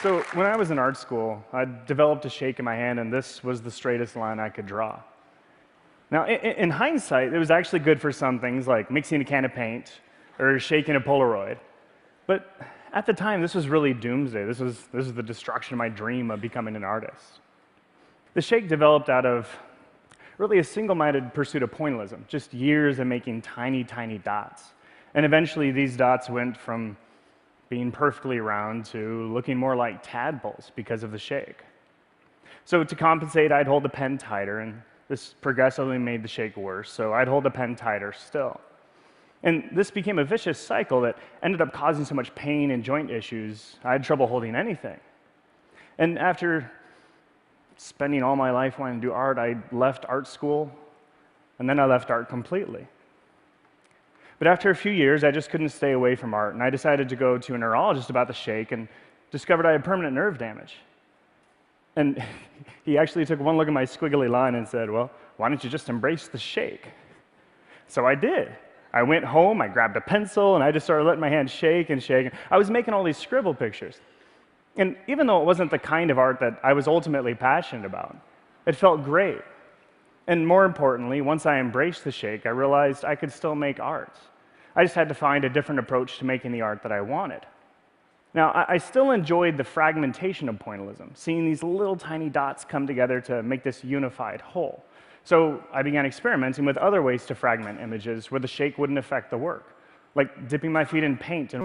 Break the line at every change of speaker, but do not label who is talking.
So when I was in art school, I developed a shake in my hand, and this was the straightest line I could draw. Now, in hindsight, it was actually good for some things, like mixing a can of paint or shaking a Polaroid. But at the time, this was really doomsday. This was the destruction of my dream of becoming an artist. The shake developed out of really a single-minded pursuit of pointillism, just years of making tiny, tiny dots. And eventually, these dots went from being perfectly round to looking more like tadpoles because of the shake. So to compensate, I'd hold the pen tighter, and this progressively made the shake worse, so I'd hold the pen tighter still. And this became a vicious cycle that ended up causing so much pain and joint issues, I had trouble holding anything. And after spending all my life wanting to do art, I left art school, and then I left art completely. But after a few years, I just couldn't stay away from art, and I decided to go to a neurologist about the shake and discovered I had permanent nerve damage. And he actually took one look at my squiggly line and said, well, why don't you just embrace the shake? So I did. I went home, I grabbed a pencil, and I just started letting my hand shake and shake. I was making all these scribble pictures. And even though it wasn't the kind of art that I was ultimately passionate about, it felt great. And more importantly, once I embraced the shake, I realized I could still make art. I just had to find a different approach to making the art that I wanted. Now, I still enjoyed the fragmentation of pointillism, seeing these little tiny dots come together to make this unified whole. So I began experimenting with other ways to fragment images where the shake wouldn't affect the work, like dipping my feet in paint and